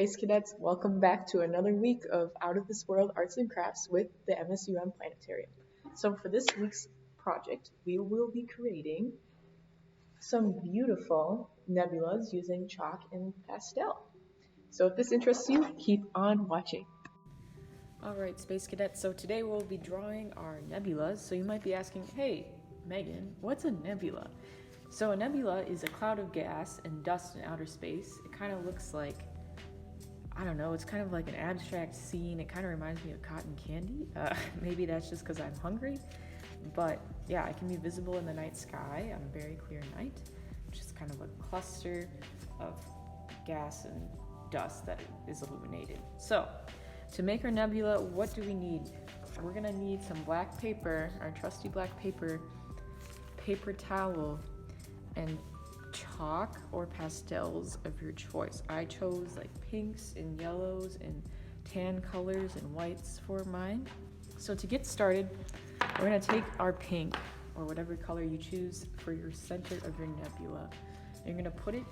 Space Cadets, welcome back to another week of Out of This World Arts and Crafts with the MSUM Planetarium. So for this week's project, we will be creating some beautiful nebulas using chalk and pastel. So if this interests you, keep on watching. Alright, Space Cadets, so today we'll be drawing our nebulas. So you might be asking, hey, Megan, what's a nebula? So a nebula is a cloud of gas and dust in outer space. It kind of looks like, I don't know, it's kind of like an abstract scene. It kind of reminds me of cotton candy. Maybe that's just because I'm hungry. But yeah, it can be visible in the night sky on a very clear night, which is kind of a cluster of gas and dust that is illuminated. So to make our nebula, what do we need? We're gonna need some black paper, our trusty black paper, paper towel, and chalk or pastels of your choice. I chose like pinks and yellows and tan colors and whites for mine. So to get started, we're gonna take our pink or whatever color you choose for your center of your nebula. And you're gonna put it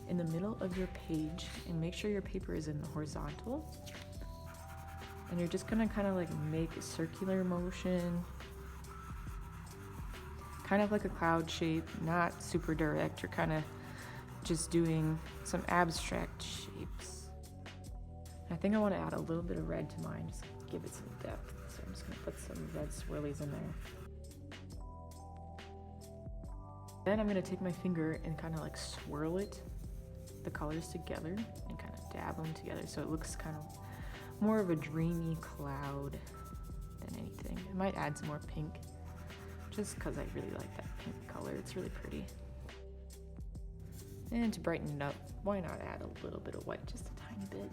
in the middle of your page and make sure your paper is in the horizontal. And you're just gonna kind of like make a circular motion, kind of like a cloud shape, not super direct. You're kind of just doing some abstract shapes. I think I want to add a little bit of red to mine, just give it some depth. So I'm just gonna put some red swirlies in there. Then I'm gonna take my finger and kind of like swirl it, the colors together, and kind of dab them together so it looks kind of more of a dreamy cloud than anything. I might add some more pink just because I really like that pink color. It's really pretty. And to brighten it up, why not add a little bit of white, just a tiny bit.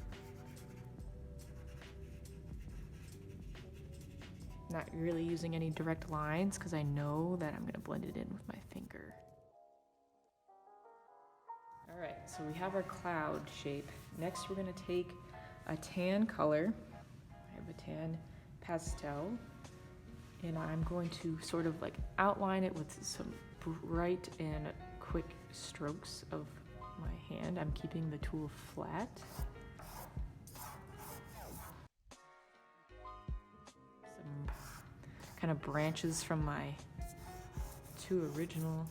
Not really using any direct lines because I know that I'm gonna blend it in with my finger. All right, so we have our cloud shape. Next, we're gonna take a tan color. I have a tan pastel, and I'm going to sort of like outline it with some bright and quick strokes of my hand. I'm keeping the tool flat. Some kind of branches from my two original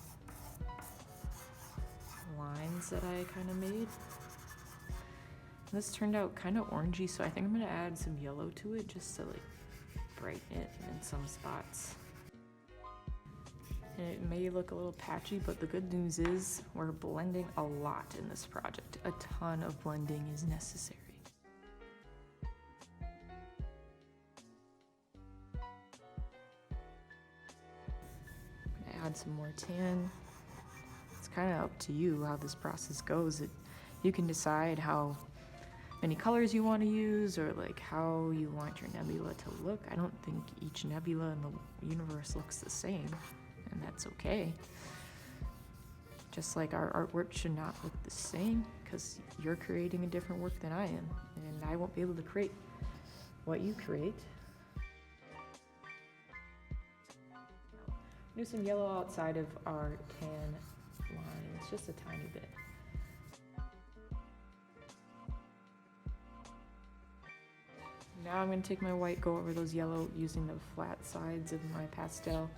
lines that I kind of made. This turned out kind of orangey, so I think I'm gonna add some yellow to it just to like brighten it in some spots. And it may look a little patchy, but the good news is we're blending a lot in this project. A ton of blending is necessary. I'm gonna add some more tan. It's kind of up to you how this process goes. You can decide how many colors you want to use or like how you want your nebula to look. I don't think each nebula in the universe looks the same, and that's okay. Just like our artwork should not look the same because you're creating a different work than I am, and I won't be able to create what you create. Do some yellow outside of our tan lines, just a tiny bit. Now I'm going to take my white, go over those yellow using the flat sides of my pastel.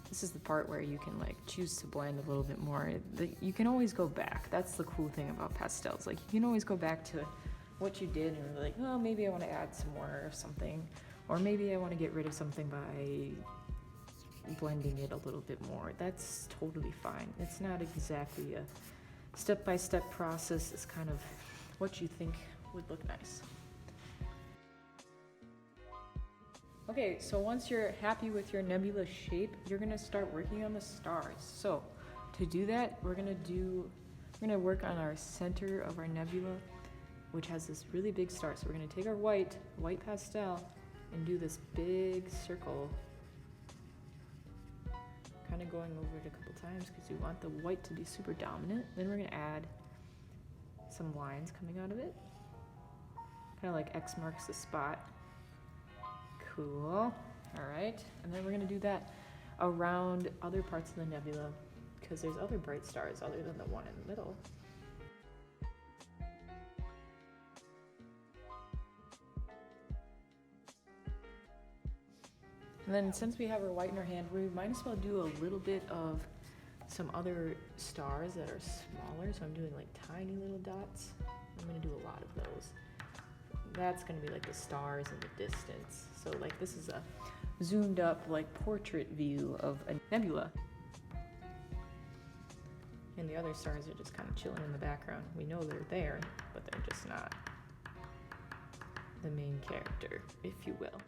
This is the part where you can like choose to blend a little bit more. You can always go back. That's the cool thing about pastels. Like you can always go back to what you did and you're like, oh, maybe I want to add some more of something, or maybe I want to get rid of something by blending it a little bit more. That's totally fine. It's not exactly a step-by-step process. It's kind of what you think would look nice. Okay, so once you're happy with your nebula shape, you're gonna start working on the stars. So to do that, we're gonna work on our center of our nebula, which has this really big star. So we're gonna take our white pastel and do this big circle, kind of going over it a couple times because we want the white to be super dominant. Then we're gonna add some lines coming out of it, kind of like X marks the spot. Cool. All right, and then we're gonna do that around other parts of the nebula because there's other bright stars other than the one in the middle. And then since we have our white in our hand, we might as well do a little bit of some other stars that are smaller. So I'm doing like tiny little dots. I'm gonna do a lot of those. That's gonna be like the stars in the distance. So like this is a zoomed up like portrait view of a nebula. And the other stars are just kind of chilling in the background. We know they're there, but they're just not the main character, if you will.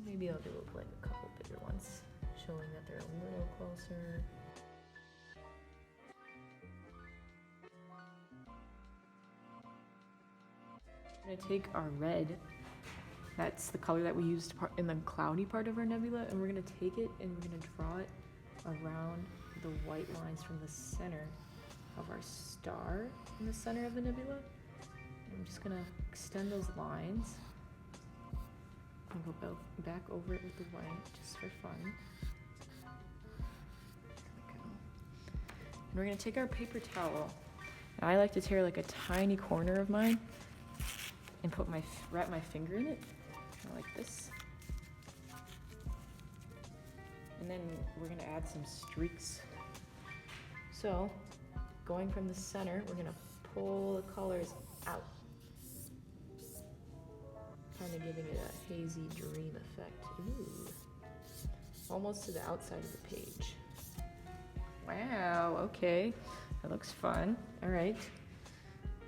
Maybe I'll do like a couple bigger ones, showing that they're a little closer. I'm gonna take our red, that's the color that we used in the cloudy part of our nebula, and we're gonna take it and we're gonna draw it around the white lines from the center of our star in the center of the nebula. I'm just gonna extend those lines and go back over it with the white just for fun. There we go. And we're gonna take our paper towel. And I like to tear like a tiny corner of mine and wrap my finger in it, kind of like this. And then we're gonna add some streaks. So, going from the center, we're gonna pull the colors out, kind of giving it a hazy dream effect. Ooh, almost to the outside of the page. Wow, okay, that looks fun. All right,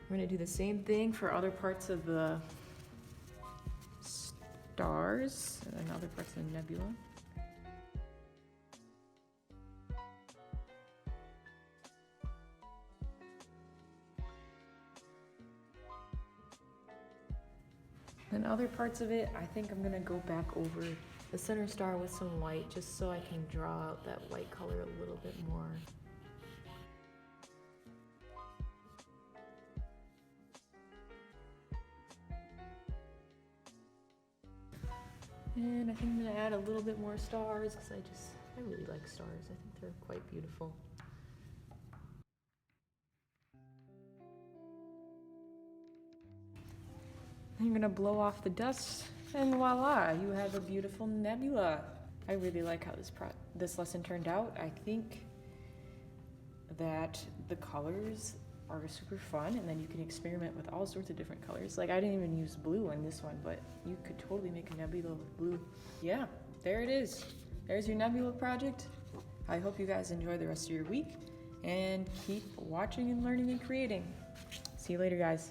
we're gonna do the same thing for other parts of the stars and other parts of the nebula. And other parts of it, I think I'm gonna go back over the center star with some white just so I can draw out that white color a little bit more. And I think I'm gonna add a little bit more stars because I really like stars. I think they're quite beautiful. I'm gonna blow off the dust, and voila, you have a beautiful nebula. I really like how this lesson turned out. I think that the colors are super fun, and then you can experiment with all sorts of different colors. Like I didn't even use blue in this one, but you could totally make a nebula with blue. Yeah, there it is. There's your nebula project. I hope you guys enjoy the rest of your week, and keep watching and learning and creating. See you later, guys.